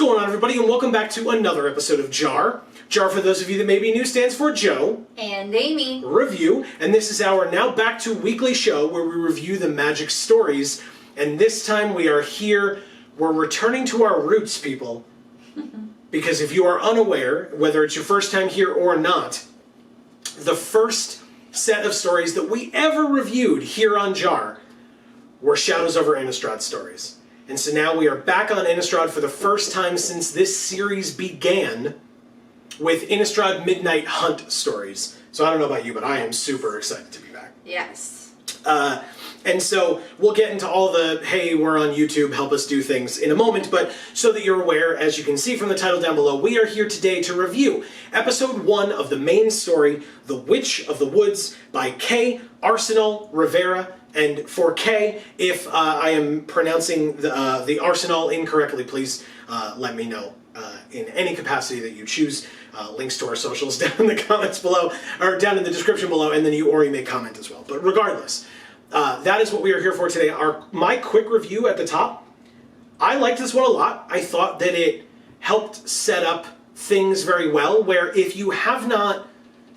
going on, everybody, and welcome back to another episode of JaAR. JaAR, for those of you that may be new, stands for Joe. And Amy. Review, and this is our now back to weekly show where we review the Magic stories. And this time we are here, we're returning to our roots, people. Because if you are unaware, whether it's your first time here or not, the first set of stories that we ever reviewed here on JaAR were Shadows over Innistrad stories. And so now we are back on Innistrad for the first time since this series began with Innistrad Midnight Hunt stories. So I don't know about you, but I am super excited to be back. Yes. And so we'll get into all the, hey, we're on YouTube, help us do things in a moment, but so that you're aware, as you can see from the title down below, we are here today to review Episode 1 of the main story, The Witch of the Woods, by K. Arsenal Rivera. And for K, if I am pronouncing the Arsenal incorrectly, please let me know in any capacity that you choose. Links to our socials down in the comments below, or down in the description below, and then you may comment as well. But regardless, that is what we are here for today. My quick review at the top, I liked this one a lot. I thought that it helped set up things very well, where if you have not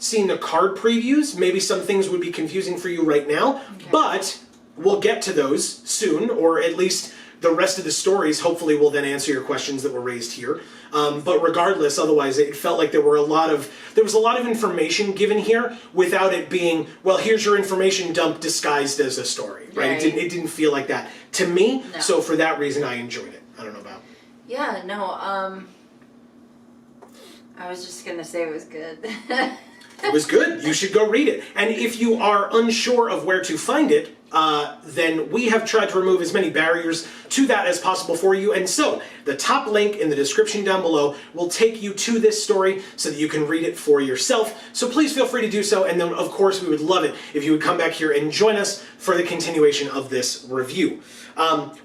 seen the card previews, maybe some things would be confusing for you right now, okay. But we'll get to those soon, or at least the rest of the stories hopefully will then answer your questions that were raised here. But regardless, otherwise it felt like there was a lot of information given here without it being, well, here's your information dump disguised as a story, right? It didn't feel like that to me. No. So for that reason, I enjoyed it. I don't know about. Yeah, no. I was just gonna say it was good. It was good. You should go read it. And if you are unsure of where to find it, then we have tried to remove as many barriers to that as possible for you. And so the top link in the description down below will take you to this story so that you can read it for yourself. So please feel free to do so. And then, of course, we would love it if you would come back here and join us for the continuation of this review.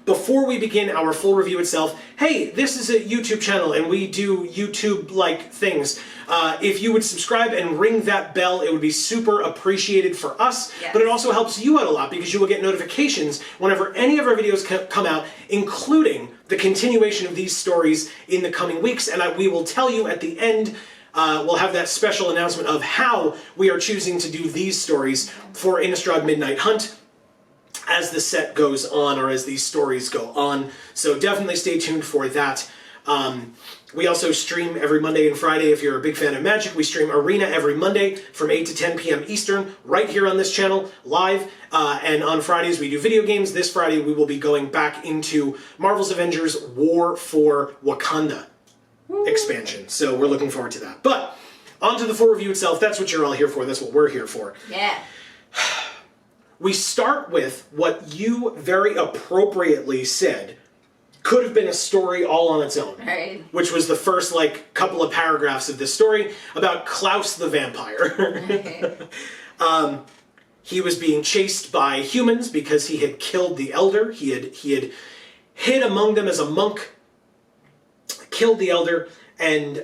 Before we begin our full review itself, hey, this is a YouTube channel and we do YouTube-like things. If you would subscribe and ring that bell, it would be super appreciated for us, yes. But it also helps you out a lot because you will get notifications whenever any of our videos come out, including the continuation of these stories in the coming weeks, and we will tell you at the end. We'll have that special announcement of how we are choosing to do these stories for Innistrad Midnight Hunt as the set goes on, or as these stories go on. So definitely stay tuned for that. We also stream every Monday and Friday. If you're a big fan of Magic, we stream Arena every Monday from 8 to 10 p.m. Eastern, right here on this channel, live. And on Fridays, we do video games. This Friday, we will be going back into Marvel's Avengers War for Wakanda expansion. So we're looking forward to that. But on to the full review itself. That's what you're all here for. That's what we're here for. Yeah. We start with what you very appropriately said could have been a story all on its own. Right. Which was the first, couple of paragraphs of this story about Klaus the vampire. Right. He was being chased by humans because he had killed the Elder. He had hid among them as a monk, killed the Elder, and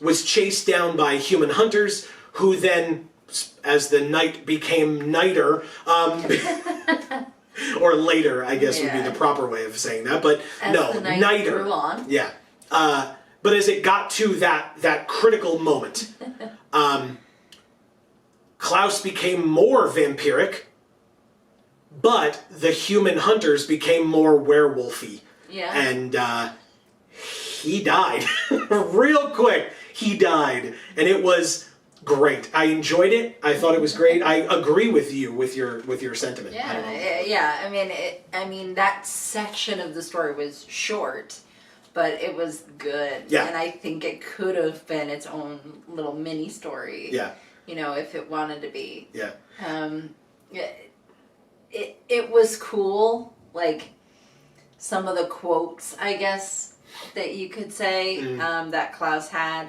was chased down by human hunters, who then, as the night became nighter, or later, I guess would be the proper way of saying that, but as no, the night nighter. Grew on. Yeah. But as it got to that critical moment, Klaus became more vampiric, but the human hunters became more werewolfy. Yeah. And he died. Real quick, he died. And it was great. I enjoyed it. I thought it was great. I agree with you with your sentiment. Yeah, yeah. I mean, that section of the story was short, but it was good. Yeah. And I think it could have been its own little mini story. Yeah. You know, if it wanted to be. Yeah. It was cool. Some of the quotes, I guess, that you could say that Klaus had.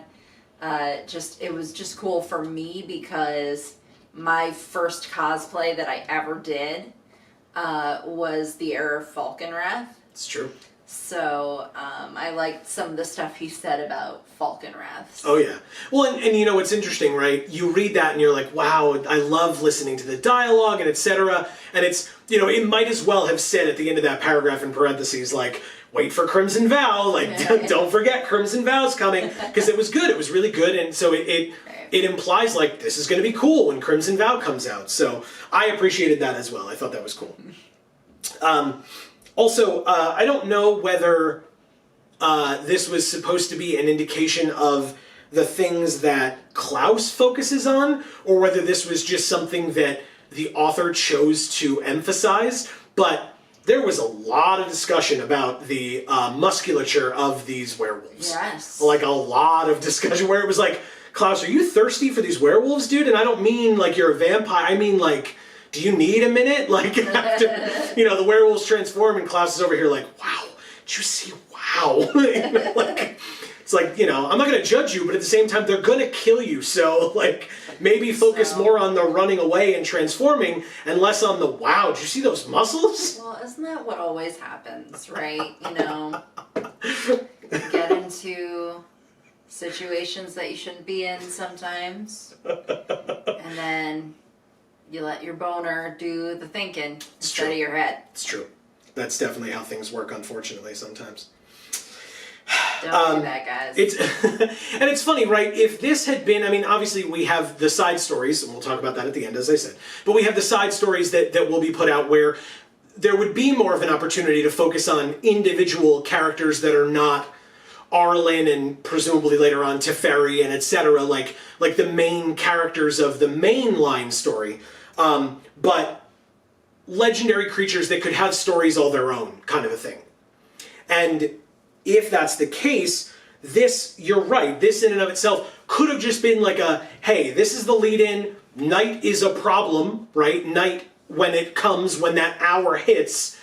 It was just cool for me because my first cosplay that I ever did was the Heir of Falconwrath. It's true. So I liked some of the stuff he said about Falconwrath. Oh yeah. Well, and you know what's interesting, right? You read that and you're like, wow, I love listening to the dialogue and etc. And it's, you know, it might as well have said at the end of that paragraph in parentheses, like, wait for Crimson Vow, like don't forget Crimson Vow's coming, because it was good. It was really good, and so it implies like this is going to be cool when Crimson Vow comes out. So I appreciated that as well. I thought that was cool. Also, I don't know whether this was supposed to be an indication of the things that Klaus focuses on, or whether this was just something that the author chose to emphasize, but there was a lot of discussion about the musculature of these werewolves. Yes. Like a lot of discussion where it was like, Klaus, are you thirsty for these werewolves, dude? And I don't mean like you're a vampire, I mean like, do you need a minute? Like after, the werewolves transform and Klaus is over here like, wow, did you see, wow. Like, it's like, I'm not going to judge you, but at the same time, they're going to kill you. So, like, maybe focus more on the running away and transforming and less on the, wow, did you see those muscles? Well, isn't that what always happens, right? You get into situations that you shouldn't be in sometimes. And then you let your boner do the thinking instead of your head. It's true. That's definitely how things work, unfortunately, sometimes. Don't do that, guys. And it's funny, right? If this had been, obviously we have the side stories, and we'll talk about that at the end, as I said, but we have the side stories that will be put out where there would be more of an opportunity to focus on individual characters that are not Arlen and presumably later on Teferi and etc., like the main characters of the mainline story, but legendary creatures that could have stories all their own, kind of a thing. And if that's the case, this, you're right, this in and of itself could have just been like a, hey, this is the lead-in, night is a problem, right? Night, when it comes, when that hour hits,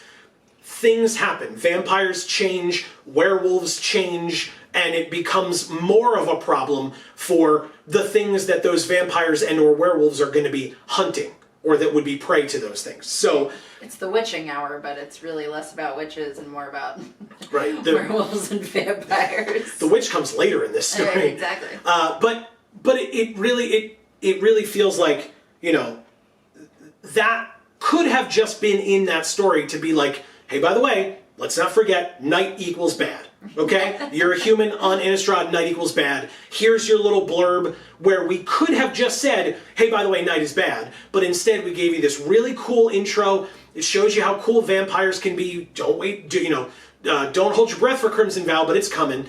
things happen. Vampires change, werewolves change, and it becomes more of a problem for the things that those vampires and or werewolves are going to be hunting, or that would be prey to those things. So it's the witching hour, but it's really less about witches and more about werewolves and vampires. The witch comes later in this story. Exactly. But it really feels like, that could have just been in that story to be like, hey, by the way, let's not forget, night equals bad. Okay? You're a human on Innistrad, night equals bad. Here's your little blurb where we could have just said, hey, by the way, night is bad. But instead we gave you this really cool intro. It shows you how cool vampires can be. Don't wait, don't hold your breath for Crimson Vow, but it's coming.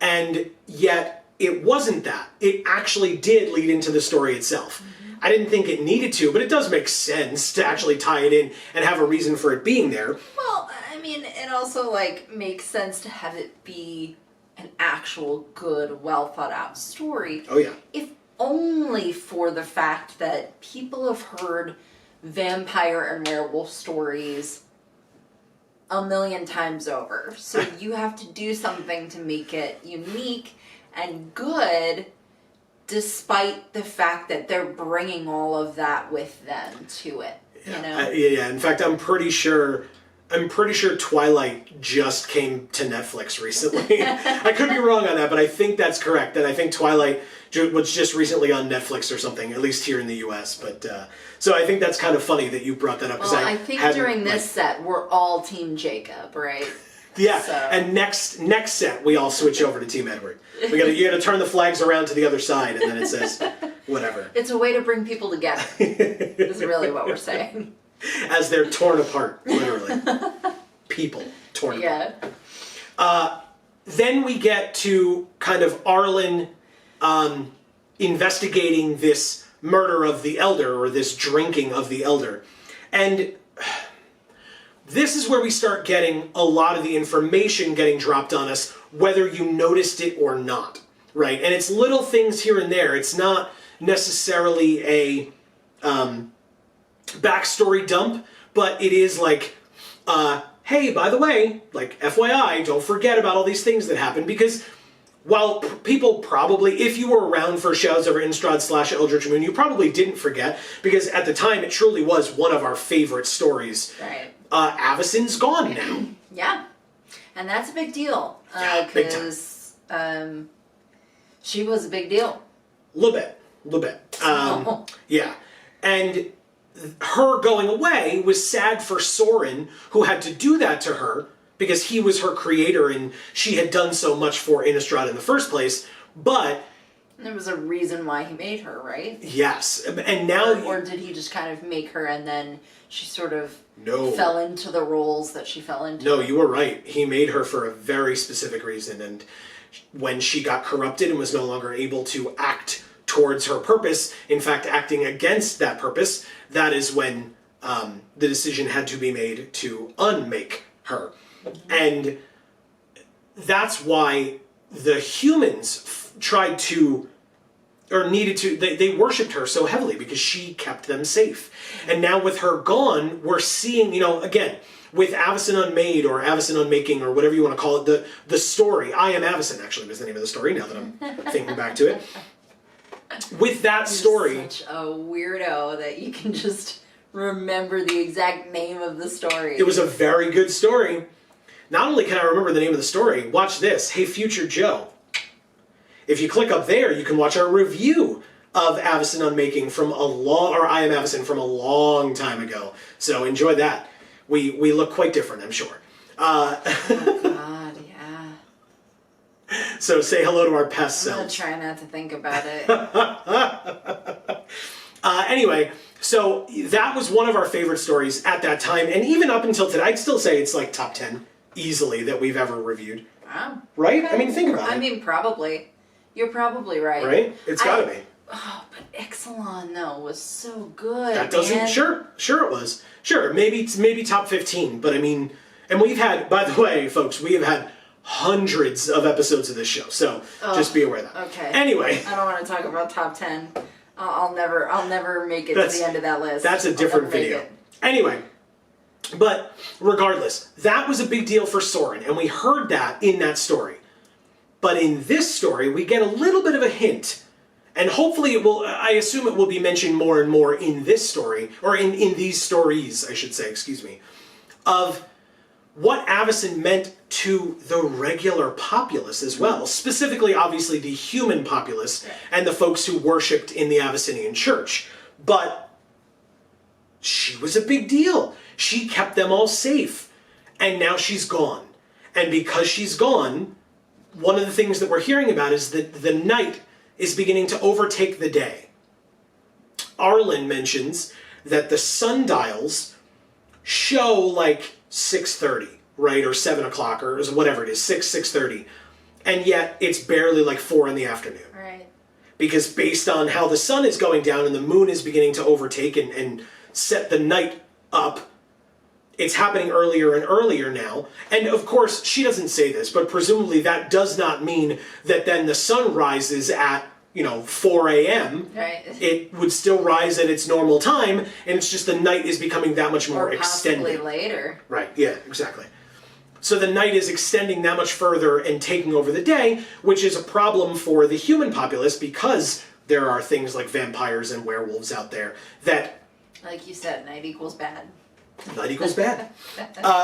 And yet it wasn't that. It actually did lead into the story itself. I didn't think it needed to, but it does make sense to actually tie it in and have a reason for it being there. Well, it also makes sense to have it be an actual good, well thought out story. Oh yeah. If only for the fact that people have heard vampire and werewolf stories a million times over. So you have to do something to make it unique and good, despite the fact that they're bringing all of that with them to it. Yeah. In fact, I'm pretty sure Twilight just came to Netflix recently. I could be wrong on that, but I think that's correct. That I think Twilight was just recently on Netflix or something, at least here in the U.S. But so I think that's kind of funny that you brought that up. Well, I think during this set, we're all Team Jacob, right? Yeah, so. And next set, we all switch over to Team Edward. You gotta turn the flags around to the other side, and then it says whatever. It's a way to bring people together, is really what we're saying. As they're torn apart, literally. People torn apart. Then we get to kind of Arlen investigating this murder of the Elder, or this drinking of the Elder. And this is where we start getting a lot of the information getting dropped on us, whether you noticed it or not, right? And it's little things here and there. It's not necessarily a backstory dump, but it is like, hey, by the way, like FYI, don't forget about all these things that happened, because while people probably, if you were around for Shadows over Innistrad / Eldritch Moon, you probably didn't forget, because at the time it truly was one of our favorite stories. Right. Avicen's gone now. Yeah. And that's a big deal. Because she was a big deal. A little bit. Yeah. And her going away was sad for Soren, who had to do that to her, because he was her creator and she had done so much for Innistrad in the first place. But there was a reason why he made her, right? yes, and now or did he just kind of make her and then she sort of no fell into the roles that she fell into? No, you were right. He made her for a very specific reason, and when she got corrupted and was no longer able to act towards her purpose, in fact acting against that purpose, that is when the decision had to be made to unmake her. And that's why the humans tried to, or needed to, they worshipped her so heavily because she kept them safe. And now with her gone, we're seeing, you know, again, with Avacyn Unmade or Avacyn Unmaking or whatever you want to call it, the story, I Am Avacyn actually was the name of the story now that I'm thinking back to it. With that story... You're such a weirdo that you can just remember the exact name of the story. It was a very good story. Not only can I remember the name of the story, watch this. Hey, Future Joe. If you click up there, you can watch our review of Avacyn Unmaking from or I Am Avacyn from a long time ago. So enjoy that. We look quite different, I'm sure. Oh God, yeah. So say hello to our past I'm gonna selves. try not to think about it. Anyway, so that was one of our favorite stories at that time, and even up until today, I'd still say it's like top 10 easily that we've ever reviewed. Wow. Right? Okay. I mean, think about it. I mean, probably. You're probably right. Right? It's gotta be. Oh, but Ixalan though was so good. That doesn't. Man. Sure it was. Sure, maybe top 15. But I mean, and we've had. By the way, folks, we have had hundreds of episodes of this show. So just be aware of that. Okay. Anyway, I don't want to talk about top 10. I'll never make it to the end of that list. That's a different video. Anyway, but regardless, that was a big deal for Soren, and we heard that in that story. But in this story, we get a little bit of a hint. And hopefully it will, I assume it will be mentioned more and more in this story, or in these stories, I should say, excuse me, of what Avacyn meant to the regular populace as well. Specifically, obviously, the human populace and the folks who worshipped in the Avacynian church. But she was a big deal. She kept them all safe. And now she's gone. And because she's gone, one of the things that we're hearing about is that the night is beginning to overtake the day. Arlen mentions that the sundials show like 6:30, right? Or 7 o'clock, or whatever it is, 6:30. And yet it's barely like 4 in the afternoon. Right. Because based on how the sun is going down and the moon is beginning to overtake and set the night up, it's happening earlier and earlier now. And of course, she doesn't say this, but presumably that does not mean that then the sun rises at, 4 a.m. Right. It would still rise at its normal time, and it's just the night is becoming that much more Or possibly extended. later. Right, yeah, exactly. So the night is extending that much further and taking over the day, which is a problem for the human populace because there are things like vampires and werewolves out there that... Like you said, night equals bad. Night equals bad.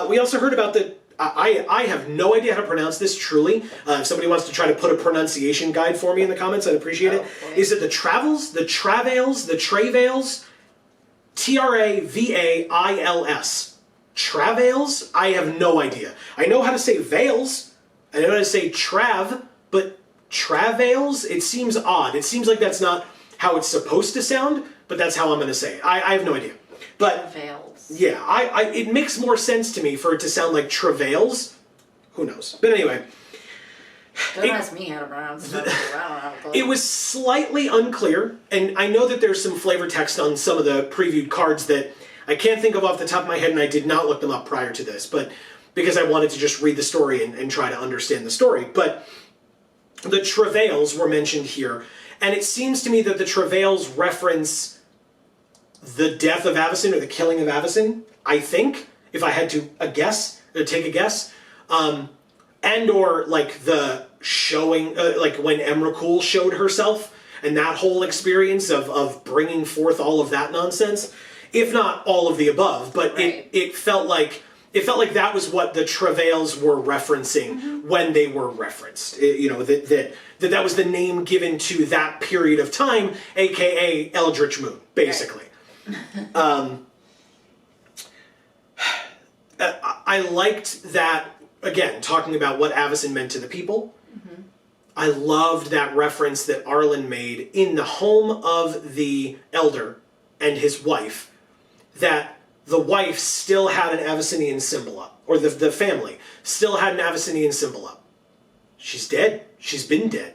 We also heard about the... I have no idea how to pronounce this truly. If somebody wants to try to put a pronunciation guide for me in the comments, I'd appreciate it. Boy. Is it the Travels, the Travails, the Travails? Travails. Travails? I have no idea. I know how to say Vales. I know how to say Trav, but Travails? It seems odd. It seems like that's not how it's supposed to sound, but that's how I'm going to say it. I have no idea. But Veils. yeah, it makes more sense to me for it to sound like travails. Who knows? But anyway. Don't ask me how to pronounce stuff. I don't know how to pronounce. It was slightly unclear, and I know that there's some flavor text on some of the previewed cards that I can't think of off the top of my head, and I did not look them up prior to this, but because I wanted to just read the story and try to understand the story. But the travails were mentioned here, and it seems to me that the travails reference the death of Avacyn or the killing of Avacyn, I think, if I had to take a guess. And or like the showing, like when Emrakul showed herself and that whole experience of bringing forth all of that nonsense. If not all of the above, but right. it felt like that was what the travails were referencing when they were referenced. That was the name given to that period of time, aka Eldritch Moon, basically. Right. I liked that again, talking about what Avacyn meant to the people, I loved that reference that Arlen made in the home of the elder and his wife, that the wife still had an Avacynian symbol up, or the family still had an Avacynian symbol up. She's dead. She's been dead.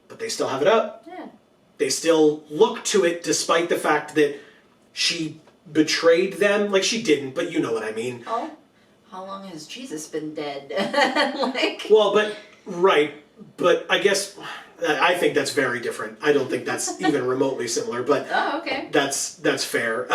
But they still have it up. Yeah. They still look to it despite the fact that she betrayed them. Like, she didn't, but you know what I mean. Oh, how long has Jesus been dead? like. Well, right. But I guess, I think that's very different. I don't think that's even remotely similar, but Oh, okay. that's fair.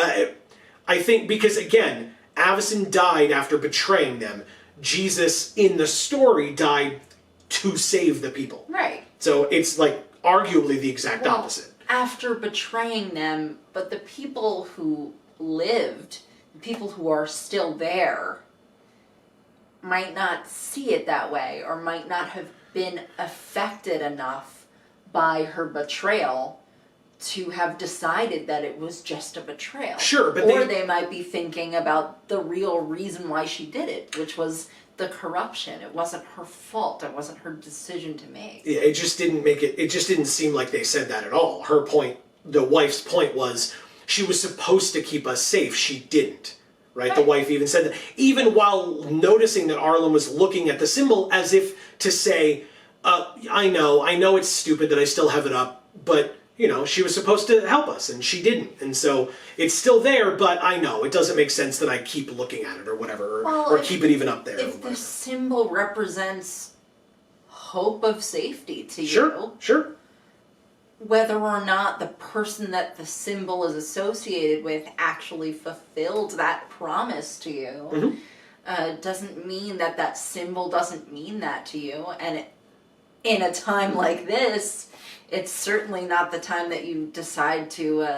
I think because, again, Avacyn died after betraying them. Jesus, in the story, died to save the people. Right. So it's like arguably the exact opposite. After betraying them, but the people who lived, the people who are still there, might not see it that way, or might not have been affected enough by her betrayal to have decided that it was just a betrayal. Sure, but or they might be thinking about the real reason why she did it, which was the corruption. It wasn't her fault. It wasn't her decision to make. Yeah, it just didn't seem like they said that at all. Her point, the wife's point was, she was supposed to keep us safe. She didn't. Right? The wife even said that. Even while noticing that Arlen was looking at the symbol as if to say, I know it's stupid that I still have it up, but, she was supposed to help us, and she didn't. And so it's still there, but I know it doesn't make sense that I keep looking at it or whatever, or keep it even up there. If the symbol represents hope of safety to you, Sure. Whether or not the person that the symbol is associated with actually fulfilled that promise to you, doesn't mean that symbol doesn't mean that to you. And in a time like this, it's certainly not the time that you decide to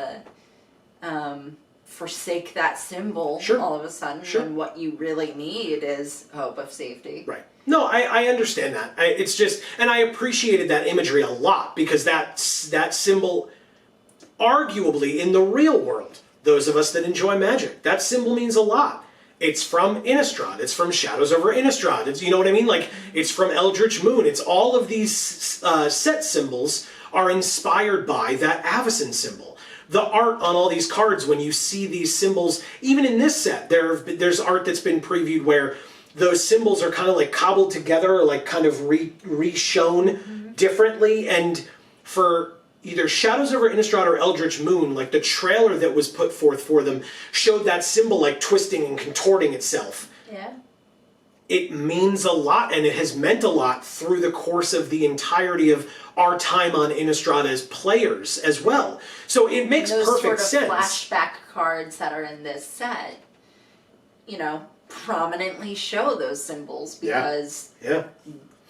forsake that symbol all of a sudden when what you really need is hope of safety. Right. No, I understand that. It's just, and I appreciated that imagery a lot because that symbol, arguably in the real world, those of us that enjoy Magic, that symbol means a lot. It's from Innistrad. It's from Shadows over Innistrad. It's, you know what I mean? Like, it's from Eldritch Moon. It's all of these set symbols are inspired by that Avacyn symbol. The art on all these cards, when you see these symbols, even in this set, there's art that's been previewed where those symbols are kind of like cobbled together or like kind of re-shown differently. And for either Shadows over Innistrad or Eldritch Moon, like the trailer that was put forth for them showed that symbol like twisting and contorting itself. Yeah. It means a lot, and it has meant a lot through the course of the entirety of our time on Innistrad as players as well. So it makes perfect sense. Those flashback cards that are in this set, prominently show those symbols because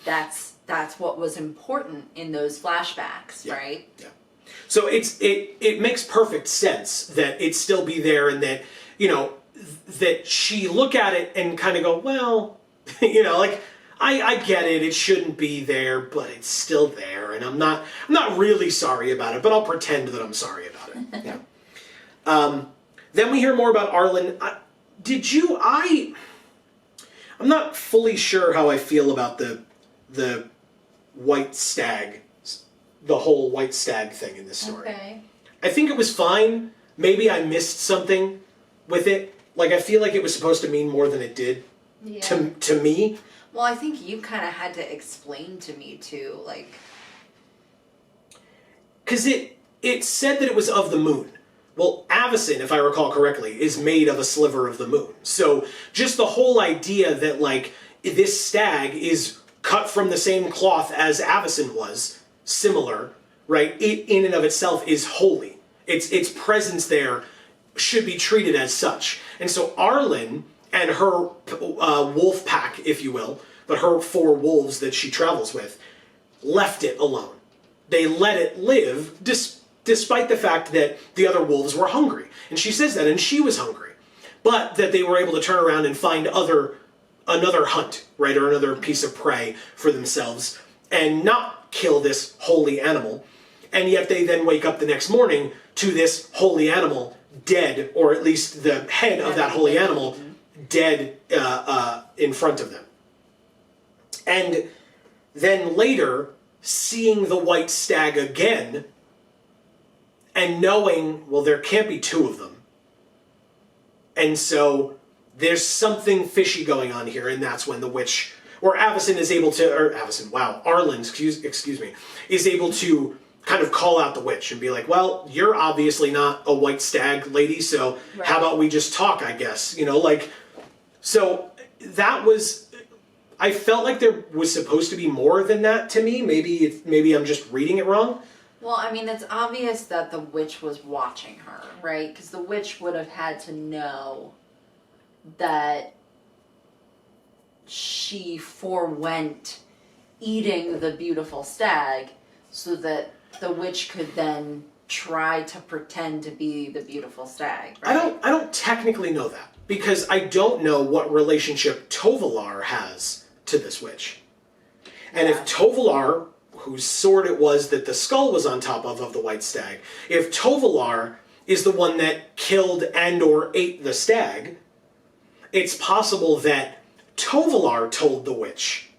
that's what was important in those flashbacks, right? Yeah. So it makes perfect sense that it still be there, and that that she look at it and kind of go, well, like I get it. It shouldn't be there, but it's still there, and I'm not really sorry about it, but I'll pretend that I'm sorry about it. Yeah. Then we hear more about Arlen. I'm not fully sure how I feel about the white stag, the whole white stag thing in this story. Okay. I think it was fine. Maybe I missed something with it. Like, I feel like it was supposed to mean more than it did to me. Well, I think you kind of had to explain to me too, like, because it said that it was of the moon. Well, Avacyn, if I recall correctly, is made of a sliver of the moon. So just the whole idea that, like, this stag is cut from the same cloth as Avacyn was, similar, right? It in and of itself is holy. Its presence there should be treated as such. And so Arlen and her wolf pack, if you will, but her 4 wolves that she travels with, left it alone. They let it live despite the fact that the other wolves were hungry. And she says that, and she was hungry. But that they were able to turn around and find another hunt, right, or another piece of prey for themselves, and not kill this holy animal. And yet they then wake up the next morning to this holy animal dead, or at least the head of that holy animal dead in front of them. And then later, seeing the white stag again, and knowing, well, there can't be two of them. And so there's something fishy going on here, and that's when the witch, or Avacyn is able to, or Avacyn, wow, Arlen, excuse me, is able to kind of call out the witch and be like, well, you're obviously not a white stag lady, so how about we just talk, I guess, you know, like, so that was, I felt like there was supposed to be more than that to me. Maybe I'm just reading it wrong. Well, I mean, it's obvious that the witch was watching her, right? Because the witch would have had to know that she forewent eating the beautiful stag so that the witch could then try to pretend to be the beautiful stag, right? I don't technically know that, because I don't know what relationship Tovalar has to this witch. And if Tovalar, whose sword it was that the skull was on top of the white stag, if Tovalar is the one that killed and or ate the stag, it's possible that Tovalar told the witch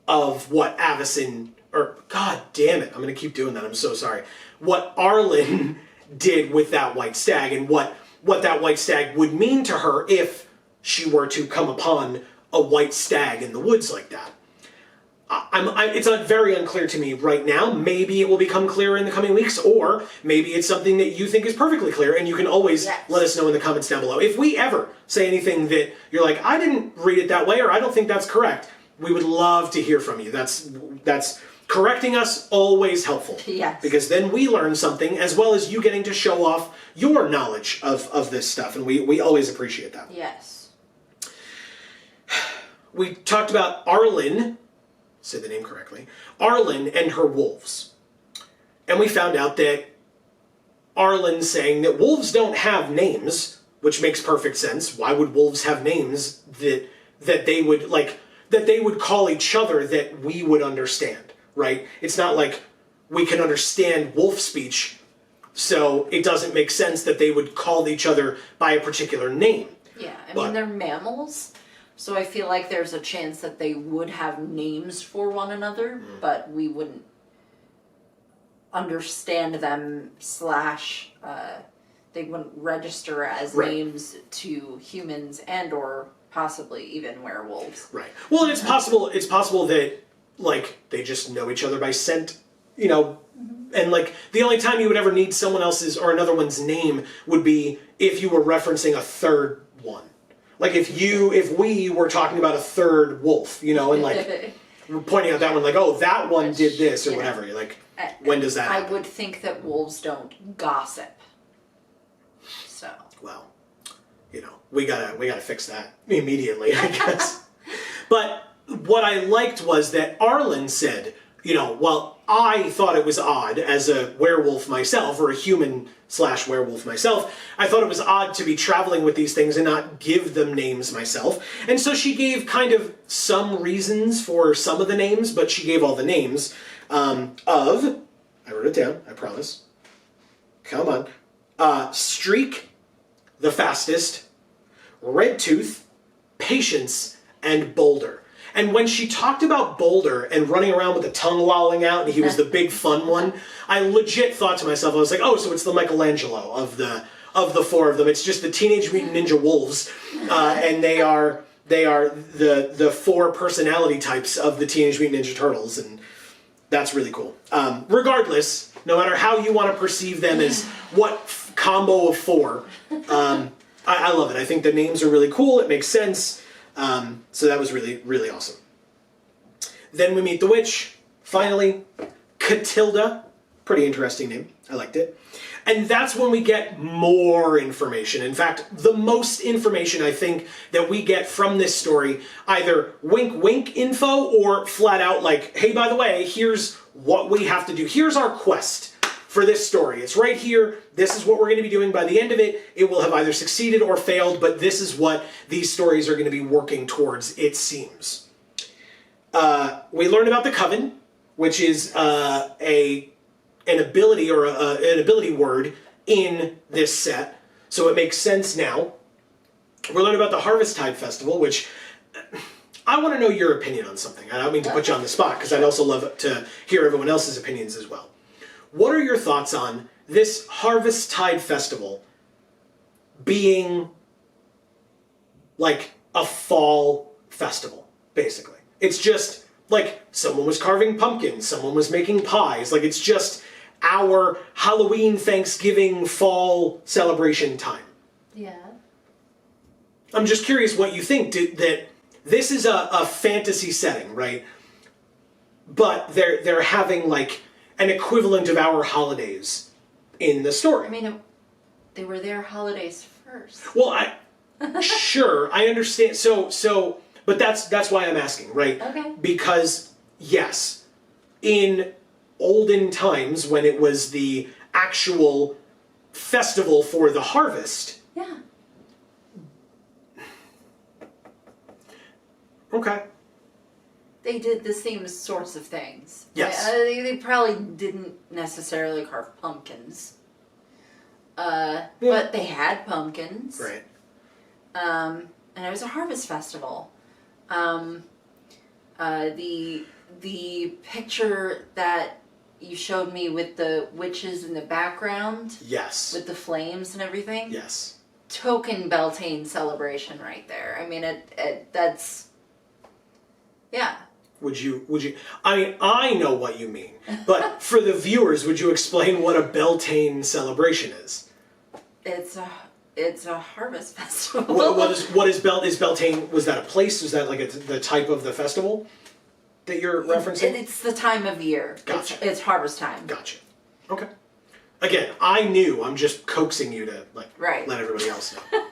of what Avacyn, or god damn it, I'm going to keep doing that, I'm so sorry, what Arlen did with that white stag, and what that white stag would mean to her if she were to come upon a white stag in the woods like that. It's not very unclear to me right now. Maybe it will become clearer in the coming weeks, or maybe it's something that you think is perfectly clear, and you can always let us know in the comments down below. If we ever say anything that you're like, I didn't read it that way, or I don't think that's correct, we would love to hear from you. That's correcting us, always helpful. Yes. Because then we learn something, as well as you getting to show off your knowledge of this stuff, and we always appreciate that. Yes. We talked about Arlen, say the name correctly, Arlen and her wolves. And we found out that Arlen saying that wolves don't have names, which makes perfect sense. Why would wolves have names that they would call each other that we would understand, right? It's not like we can understand wolf speech, so it doesn't make sense that they would call each other by a particular name. Yeah, I mean, they're mammals, so I feel like there's a chance that they would have names for one another, but we wouldn't understand them / they wouldn't register as names to humans and or possibly even werewolves. Right. Well, and it's possible that, like, they just know each other by scent, you know, and, like, the only time you would ever need someone else's or another one's name would be if you were referencing a third one. Like, if we were talking about a third wolf, you know, and, like, pointing out that one, like, oh, that one did this or whatever. You're like, when does that happen? I would think that wolves don't gossip. So. Well, you know, we gotta fix that immediately, I guess. But what I liked was that Arlen said, you know, well, I thought it was odd as a werewolf myself, or a human / werewolf myself, I thought it was odd to be traveling with these things and not give them names myself. And so she gave kind of some reasons for some of the names, but she gave all the names I wrote it down, I promise. Come on. Streak, the fastest, Red Tooth, Patience, and Boulder. And when she talked about Boulder and running around with the tongue lolling out and he was the big fun one, I legit thought to myself, I was like, oh, so it's the Michelangelo of the four of them. It's just the Teenage Mutant Ninja Wolves, and they are the four personality types of the Teenage Mutant Ninja Turtles, and that's really cool. Regardless, no matter how you want to perceive them as what combo of four, I love it. I think the names are really cool. It makes sense. So that was really, really awesome. Then we meet the witch, finally. Catilda, pretty interesting name. I liked it. And that's when we get more information. In fact, the most information I think that we get from this story, either wink wink info or flat out like, hey, by the way, here's what we have to do. Here's our quest for this story. It's right here. This is what we're going to be doing by the end of it. It will have either succeeded or failed, but this is what these stories are going to be working towards, it seems. We learn about the Coven, which is an ability or an ability word in this set, so it makes sense now. We learn about the Harvesttide Festival, which I want to know your opinion on something. I don't mean to put you on the spot, because I'd also love to hear everyone else's opinions as well. What are your thoughts on this Harvest Tide Festival being like a fall festival, basically? It's just like someone was carving pumpkins, someone was making pies. Like, it's just our Halloween, Thanksgiving, fall celebration time. Yeah. I'm just curious what you think. That this is a fantasy setting, right? But they're having like an equivalent of our holidays in the story. I mean, they were their holidays first. Well, sure, I understand. So, but that's why I'm asking, right? Okay. Because yes, in olden times when it was the actual festival for the harvest. Yeah. Okay. They did the same sorts of things. Yes. They probably didn't necessarily carve pumpkins. But they had pumpkins. Right. And it was a harvest festival. The picture that you showed me with the witches in the background, Yes. with the flames and everything, Yes. token Beltane celebration right there. I mean, that's, yeah. Would you, I mean, I know what you mean, but for the viewers, would you explain what a Beltane celebration is? It's a harvest festival. Is Beltane, was that a place? Was that like the type of the festival that you're referencing? It's the time of year. Gotcha. It's harvest time. Gotcha. Okay. Again, I knew. I'm just coaxing you to Right. let everybody else know.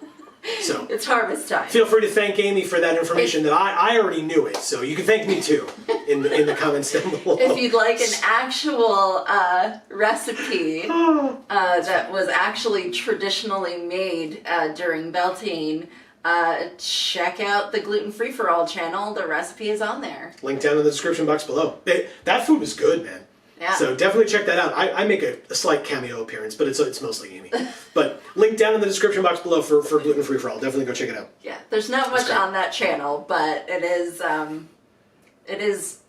So It's harvest time. feel free to thank Amy for that information that I already knew it. So you can thank me too in the comments down below. If you'd like an actual recipe that was actually traditionally made during Beltane, check out the Gluten Free for All channel. The recipe is on there. Link down in the description box below. That food was good, man. Yeah. So definitely check that out. I make a slight cameo appearance, but it's mostly Amy. But link down in the description box below for Gluten Free for All. Definitely go check it out. Yeah, there's not much on that channel, but it is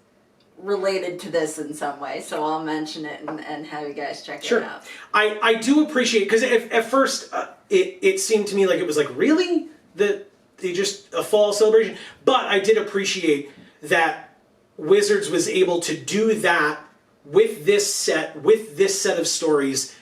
related to this in some way, so I'll mention it and have you guys check it out. I do appreciate, because at first it seemed to me like it was like, really? Just a fall celebration? But I did appreciate that Wizards was able to do that with this set of stories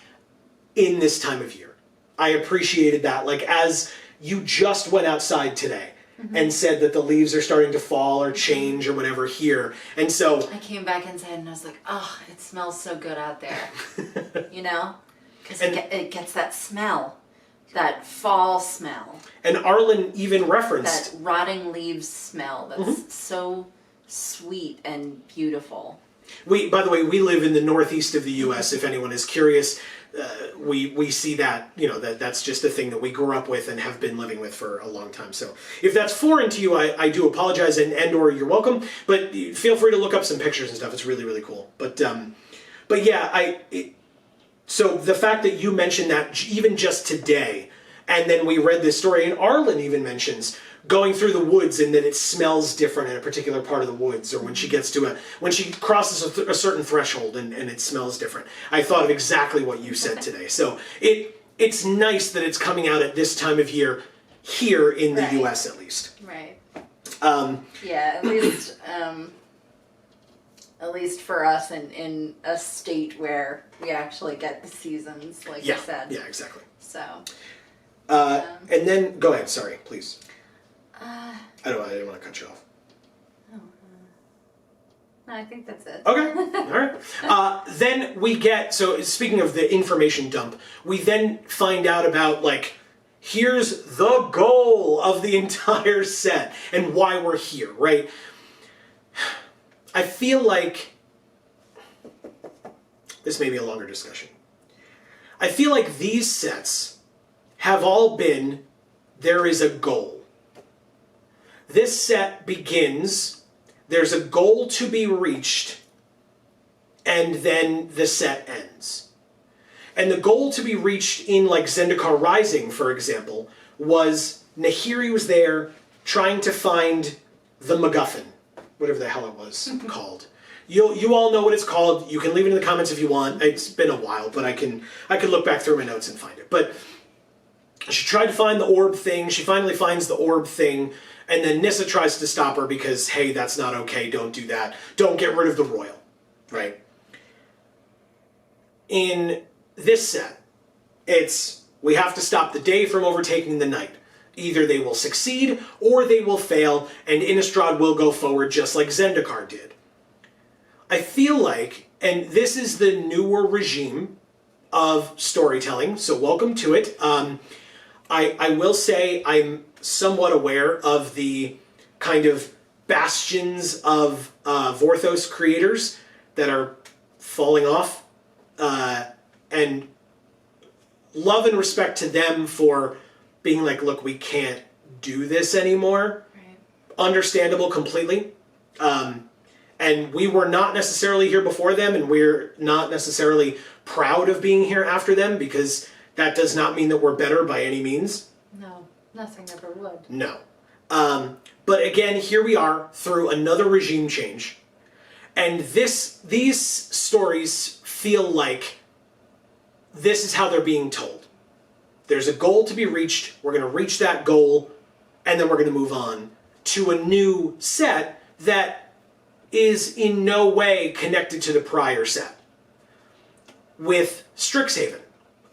in this time of year. I appreciated that. Like, as you just went outside today and said that the leaves are starting to fall or change or whatever here. And so I came back inside and I was like, oh, it smells so good out there. You know? Because it gets that smell. That fall smell. And Arlen even referenced that rotting leaves smell that's so sweet and beautiful. By the way, we live in the northeast of the U.S. If anyone is curious, we see that, that's just a thing that we grew up with and have been living with for a long time. So if that's foreign to you, I do apologize and or you're welcome. But feel free to look up some pictures and stuff. It's really, really cool. But yeah, so the fact that you mentioned that even just today, and then we read this story, and Arlen even mentions going through the woods and that it smells different in a particular part of the woods, or when she gets to when she crosses a certain threshold and it smells different. I thought of exactly what you said today. So it's nice that it's coming out at this time of year here in the U.S. at least. Right. Yeah, at least for us in a state where we actually get the seasons, like you said. Yeah, exactly. So. And then, go ahead, sorry, please. I didn't want to cut you off. No, I think that's it. Okay, all right. Then we get, so speaking of the information dump, we then find out about, here's the goal of the entire set and why we're here, right? I feel like, this may be a longer discussion. I feel like these sets have all been, there is a goal. This set begins, there's a goal to be reached, and then the set ends. And the goal to be reached in Zendikar Rising, for example, was Nahiri was there trying to find the MacGuffin, whatever the hell it was called. You all know what it's called. You can leave it in the comments if you want. It's been a while, but I can look back through my notes and find it. But she tried to find the orb thing. She finally finds the orb thing, and then Nissa tries to stop her because, hey, that's not okay. Don't do that. Don't get rid of the royal, right? In this set, it's we have to stop the day from overtaking the night. Either they will succeed or they will fail, and Innistrad will go forward just like Zendikar did. I feel like, and this is the newer regime of storytelling, so welcome to it. I will say I'm somewhat aware of the kind of bastions of Vorthos creators that are falling off, and love and respect to them for being like, look, we can't do this anymore. Right. Understandable completely. And we were not necessarily here before them, and we're not necessarily proud of being here after them, because that does not mean that we're better by any means. No, nothing ever would. No. But again, here we are through another regime change. And these stories feel like this is how they're being told. There's a goal to be reached, we're going to reach that goal, and then we're going to move on to a new set that is in no way connected to the prior set. With Strixhaven,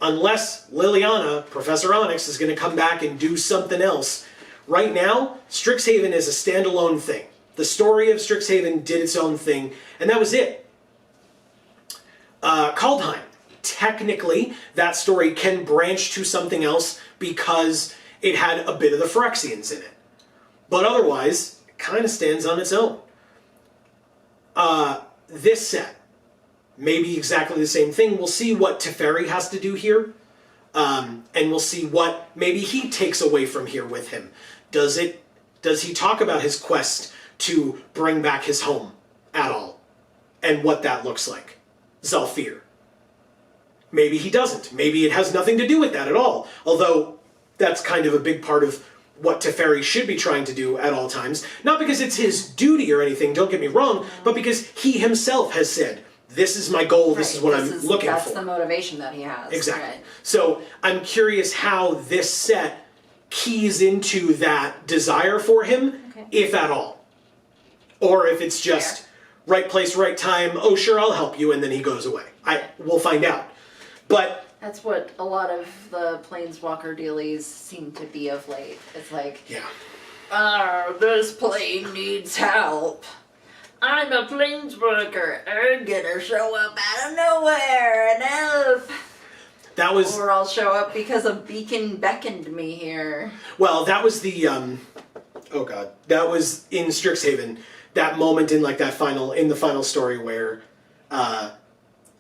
unless Liliana, Professor Onyx, is going to come back and do something else, right now, Strixhaven is a standalone thing. The story of Strixhaven did its own thing, and that was it. Kaldheim, technically, that story can branch to something else because it had a bit of the Phyrexians in it. But otherwise, it kind of stands on its own. This set, maybe exactly the same thing. We'll see what Teferi has to do here, and we'll see what maybe he takes away from here with him. Does he talk about his quest to bring back his home at all, and what that looks like? Zhalfir. Maybe he doesn't. Maybe it has nothing to do with that at all. Although that's kind of a big part of what Teferi should be trying to do at all times. Not because it's his duty or anything, don't get me wrong, but because he himself has said, this is my goal, this is what I'm looking for. That's the motivation that he has. Exactly. Right. So I'm curious how this set keys into that desire for him, if at all. Or if it's just right place, right time, oh sure, I'll help you, and then he goes away. We'll find out. But that's what a lot of the Planeswalker dealies seem to be of late. It's like, this plane needs help. I'm a Planeswalker. I'm gonna show up out of nowhere and help. That was... Or I'll show up because a beacon beckoned me here. Well, that was the, oh god. That was in Strixhaven. That moment in, like, the final story where,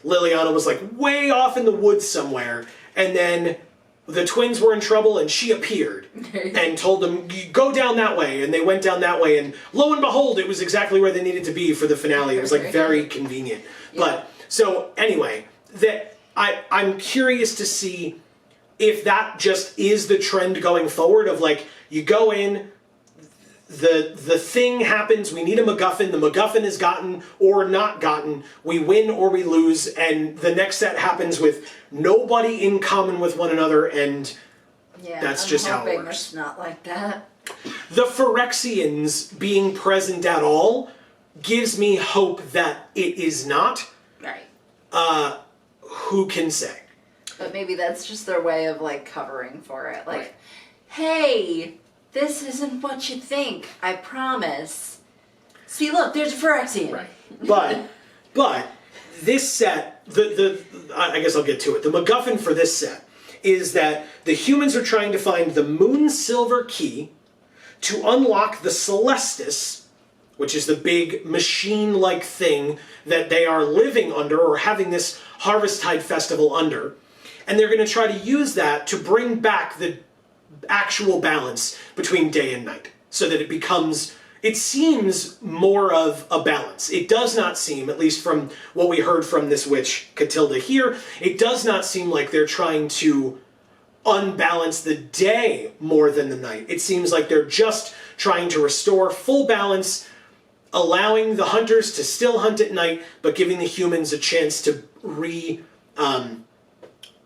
Liliana was like way off in the woods somewhere, and then the twins were in trouble and she appeared and told them, go down that way, and they went down that way, and lo and behold, it was exactly where they needed to be for the finale. It was like very convenient. Yeah. But so anyway, that I'm curious to see if that just is the trend going forward of like, you go in, the thing happens, we need a MacGuffin, the MacGuffin is gotten or not gotten, we win or we lose, and the next set happens with nobody in common with one another, and that's just how it works. It's not like that. The Phyrexians being present at all gives me hope that it is not. Right. Who can say? But maybe that's just their way of like covering for it. Like, hey, this isn't what you think, I promise. See, look, there's a Phyrexian. Right. But this set, I guess I'll get to it. The MacGuffin for this set is that the humans are trying to find the Moon Silver Key to unlock the Celestis, which is the big machine-like thing that they are living under or having this Harvesttide Festival under. And they're going to try to use that to bring back the actual balance between day and night, so that it seems more of a balance. It does not seem, at least from what we heard from this witch Catilda here, it does not seem like they're trying to unbalance the day more than the night. It seems like they're just trying to restore full balance, allowing the hunters to still hunt at night, but giving the humans a chance to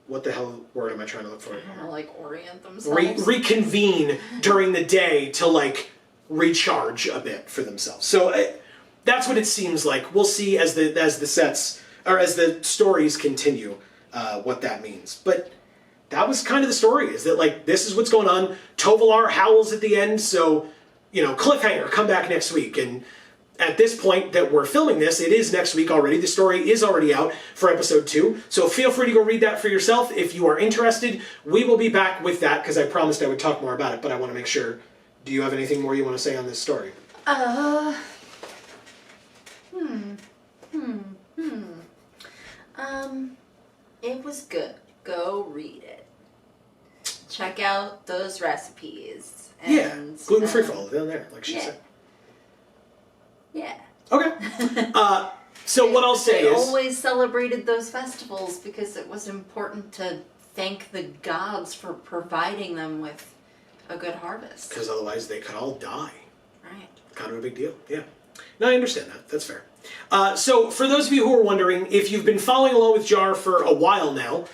what the hell word am I trying to look for? Like orient themselves. Reconvene during the day to like recharge a bit for themselves. So that's what it seems like. We'll see as the stories continue what that means. But that was kind of the story. Is that like this is what's going on? Tovalar howls at the end. So cliffhanger. Come back next week. And at this point that we're filming this, it is next week already. The story is already out for episode 2. So feel free to go read that for yourself if you are interested. We will be back with that because I promised I would talk more about it, but I want to make sure. Do you have anything more you want to say on this story? It was good. Go read it. Check out those recipes. And, gluten-free for all down there, like she said. Yeah. Okay. So what I'll say is... They always celebrated those festivals because it was important to thank the gods for providing them with a good harvest. Because otherwise they could all die. Right. Kind of a big deal, yeah. No, I understand that. That's fair. So for those of you who are wondering, if you've been following along with JaAR for a while now,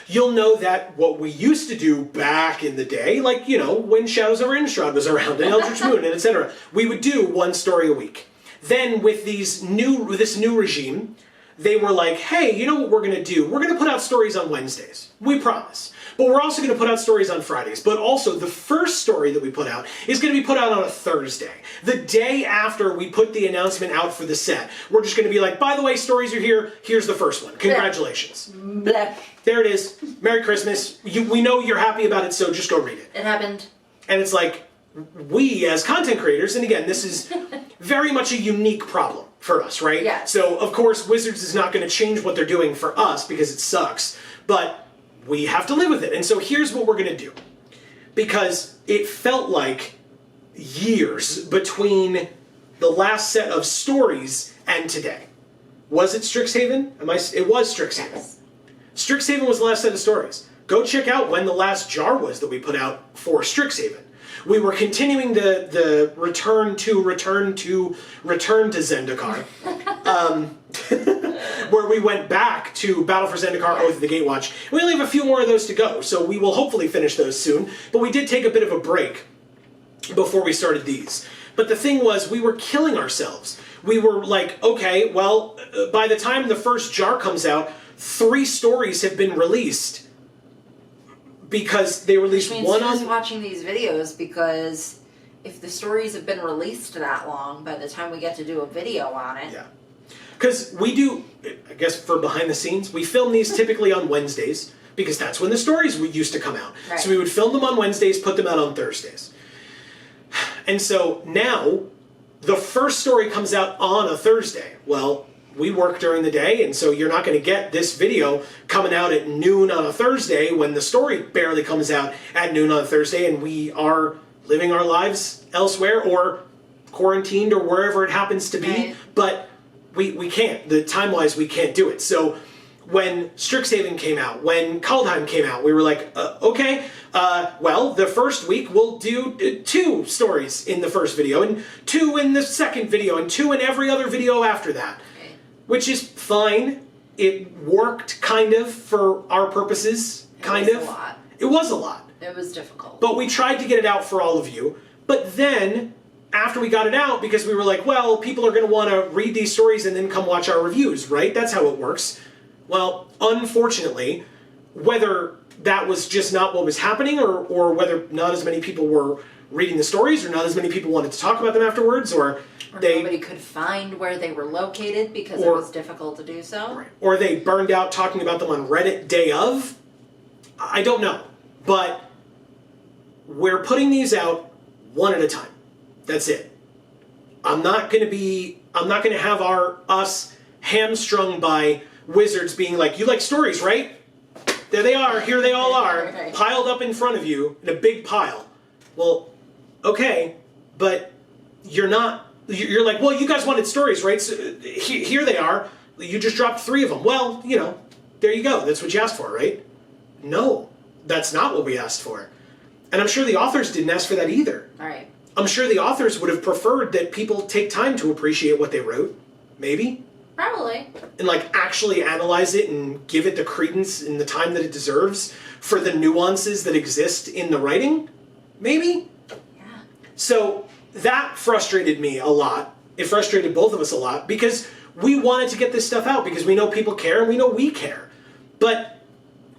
you'll know that what we used to do back in the day, like, when Shadows over Innistrad was around, and Eldritch Moon, and etc., we would do one story a week. Then with this new regime, they were like, hey, you know what we're going to do? We're going to put out stories on Wednesdays. We promise. But we're also going to put out stories on Fridays. But also, the first story that we put out is going to be put out on a Thursday. The day after we put the announcement out for the set. We're just going to be like, by the way, stories are here. Here's the first one. Congratulations. Blech. There it is. Merry Christmas. We know you're happy about it, so just go read it. It happened. And it's like, we as content creators, and again, this is very much a unique problem for us, right? Yeah. So, of course, Wizards is not going to change what they're doing for us because it sucks, but we have to live with it. And so here's what we're going to do. Because it felt like years between the last set of stories and today. Was it Strixhaven? It was Strixhaven. Yes. Strixhaven was the last set of stories. Go check out when the last JaAR was that we put out for Strixhaven. We were continuing the return to Zendikar, where we went back to Battle for Zendikar, Oath of the Gatewatch. We only have a few more of those to go, so we will hopefully finish those soon. But we did take a bit of a break before we started these. But the thing was, we were killing ourselves. We were like, okay, well, by the time the first JaAR comes out, 3 stories have been released. Because they released one on... Who's watching these videos, because if the stories have been released that long, by the time we get to do a video on it... Yeah. Because we do, I guess for behind the scenes, we film these typically on Wednesdays, because that's when the stories used to come out. Right. So we would film them on Wednesdays, put them out on Thursdays. And so now, the first story comes out on a Thursday. Well, we work during the day, and so you're not going to get this video coming out at noon on a Thursday when the story barely comes out at noon on a Thursday, and we are living our lives elsewhere or quarantined or wherever it happens to be. Right. But we can't. Time-wise, we can't do it. So when Strixhaven came out, when Kaldheim came out, we were like, okay, well, the first week we'll do 2 stories in the first video, and 2 in the second video, and 2 in every other video after that. Which is fine. It worked, kind of, for our purposes, kind of. It was a lot. It was a lot. It was difficult. But we tried to get it out for all of you. But then, after we got it out, because we were like, well, people are going to want to read these stories and then come watch our reviews, right? That's how it works. Well, unfortunately, whether that was just not what was happening, or whether not as many people were reading the stories, or not as many people wanted to talk about them afterwards, or nobody could find where they were located because it was difficult to do so. Right. Or they burned out talking about them on Reddit day of. I don't know. But we're putting these out one at a time. That's it. I'm not going to have us hamstrung by Wizards being like, you like stories, right? There they are. Here they all are. Right. Piled up in front of you in a big pile. Well, okay, but you're not... You're like, well, you guys wanted stories, right? So here they are. You just dropped 3 of them. Well, there you go. That's what you asked for, right? No, that's not what we asked for. And I'm sure the authors didn't ask for that either. All right. I'm sure the authors would have preferred that people take time to appreciate what they wrote. Maybe. Probably. And like actually analyze it and give it the credence and the time that it deserves for the nuances that exist in the writing. Maybe. Yeah. So that frustrated me a lot. It frustrated both of us a lot because we wanted to get this stuff out because we know people care and we know we care. But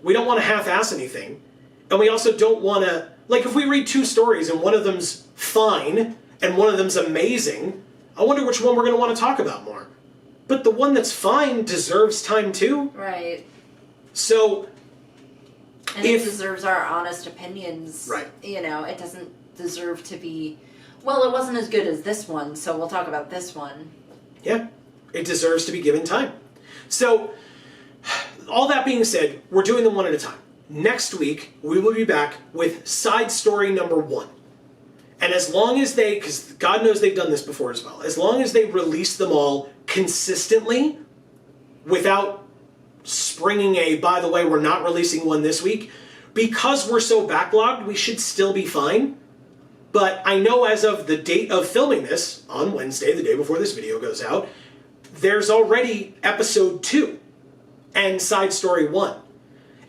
we don't want to half-ass anything. And we also don't want to... Like, if we read 2 stories and one of them's fine and one of them's amazing, I wonder which one we're going to want to talk about more. But the one that's fine deserves time too. Right. So... And it deserves our honest opinions. Right. You know, it doesn't deserve to be... Well, it wasn't as good as this one, so we'll talk about this one. Yeah. It deserves to be given time. So, all that being said, we're doing them one at a time. Next week, we will be back with side story number 1. And as long as they, because God knows they've done this before as well, as long as they release them all consistently without springing a, by the way, we're not releasing one this week, because we're so backlogged, we should still be fine. But I know as of the date of filming this, on Wednesday, the day before this video goes out, there's already episode 2 and side story 1.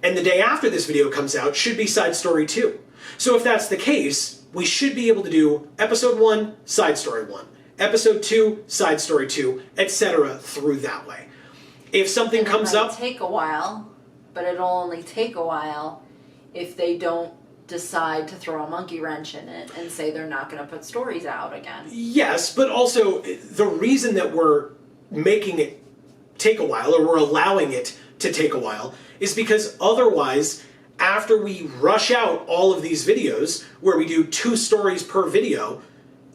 And the day after this video comes out should be side story 2. So if that's the case, we should be able to do episode 1, side story 1, episode 2, side story 2, etc. through that way. If something comes up... It might take a while, but it'll only take a while if they don't decide to throw a monkey wrench in it and say they're not going to put stories out again. Yes, but also the reason that we're making it take a while, or we're allowing it to take a while, is because otherwise, after we rush out all of these videos, where we do 2 stories per video,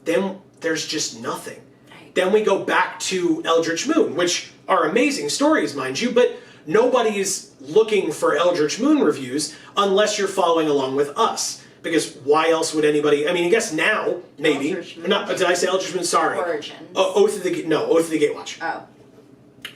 then there's just nothing. Right. Then we go back to Eldritch Moon, which are amazing stories, mind you, but nobody is looking for Eldritch Moon reviews unless you're following along with us. Because why else would anybody... I mean, I guess now, maybe... Not, did I say Eldritch Moon? Sorry. Origins. Oath of the Gatewatch. Oh.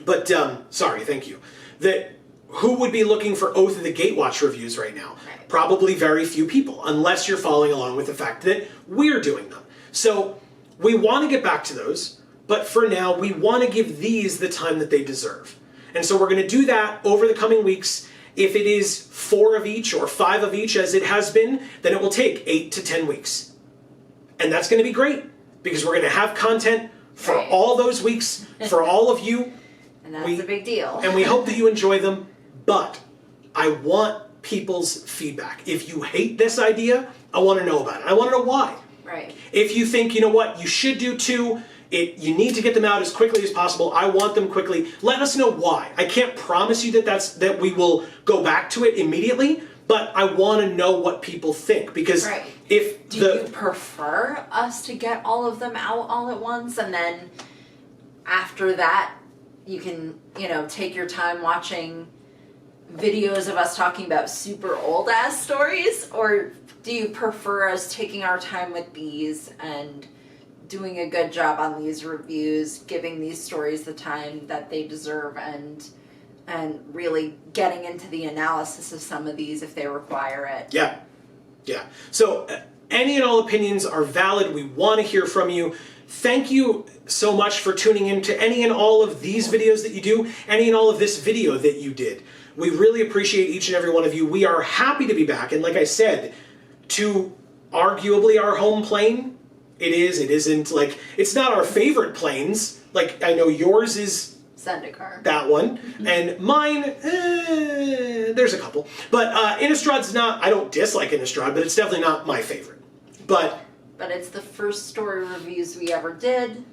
But, sorry, thank you. That who would be looking for Oath of the Gatewatch reviews right now? Right. Probably very few people, unless you're following along with the fact that we're doing them. So, we want to get back to those, but for now, we want to give these the time that they deserve. And so we're going to do that over the coming weeks. If it is 4 of each or 5 of each, as it has been, then it will take 8 to 10 weeks. And that's going to be great, because we're going to have content for Right. all those weeks, for all of you. And that's a big deal. And we hope that you enjoy them, but I want people's feedback. If you hate this idea, I want to know about it. I want to know why. Right. If you think, you know what, you should do 2, you need to get them out as quickly as possible, I want them quickly, let us know why. I can't promise you that we will go back to it immediately, but I want to know what people think, because Right. if Do you prefer us to get all of them out all at once, and then after that you can, take your time watching videos of us talking about super old ass stories? Or do you prefer us taking our time with these and doing a good job on these reviews, giving these stories the time that they deserve, and really getting into the analysis of some of these if they require it? Yeah. So any and all opinions are valid. We want to hear from you. Thank you so much for tuning in to any and all of these videos that you do, any and all of this video that you did. We really appreciate each and every one of you. We are happy to be back, and like I said, to arguably our home plane. It isn't, like, it's not our favorite planes. Like, I know yours is Zendikar. that one, and mine, there's a couple. But Innistrad's not, I don't dislike Innistrad, but it's definitely not my favorite. But it's the first story reviews we ever did.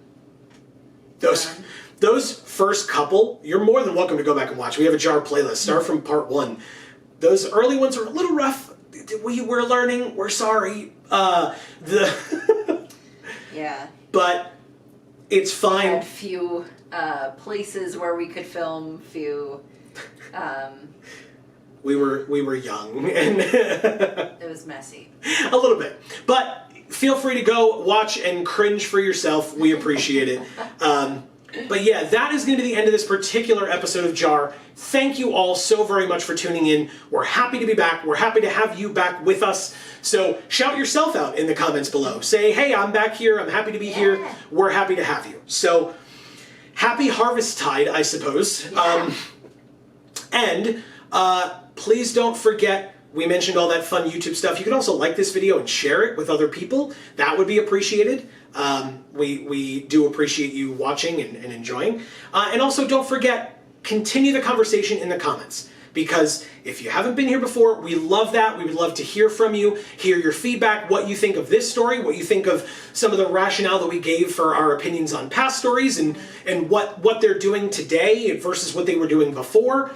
Those first couple, you're more than welcome to go back and watch. We have a JaAR playlist. Start from part 1. Those early ones are a little rough. We're learning. We're sorry. Yeah. But it's fine. We had few places where we could film, few... We were young, and it was messy. A little bit. But feel free to go watch and cringe for yourself. We appreciate it. But yeah, that is going to be the end of this particular episode of JaAR. Thank you all so very much for tuning in. We're happy to be back. We're happy to have you back with us. So shout yourself out in the comments below. Say, hey, I'm back here. I'm happy to be here. We're happy to have you. So happy Harvesttide, I suppose. Yeah. And please don't forget, we mentioned all that fun YouTube stuff. You can also like this video and share it with other people. That would be appreciated. We do appreciate you watching and enjoying. And also don't forget, continue the conversation in the comments. Because if you haven't been here before, we love that. We would love to hear from you, hear your feedback, what you think of this story, what you think of some of the rationale that we gave for our opinions on past stories, and what they're doing today versus what they were doing before.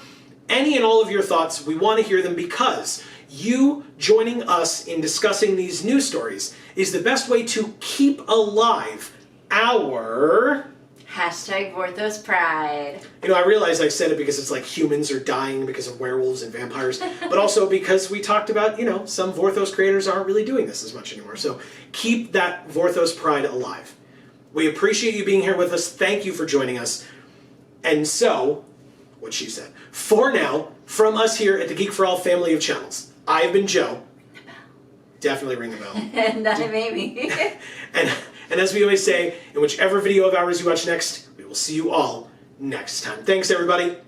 Any and all of your thoughts, we want to hear them, because you joining us in discussing these news stories is the best way to keep alive our... Hashtag Vorthos Pride. You know, I realize I said it because it's like humans are dying because of werewolves and vampires, but also because we talked about, you know, some Vorthos creators aren't really doing this as much anymore. So keep that Vorthos pride alive. We appreciate you being here with us. Thank you for joining us. And so, what she said, for now, from us here at the Geek for All family of channels, I've been Joe. Definitely ring the bell. And I'm Amy. And as we always say, in whichever video of ours you watch next, we will see you all next time. Thanks, everybody.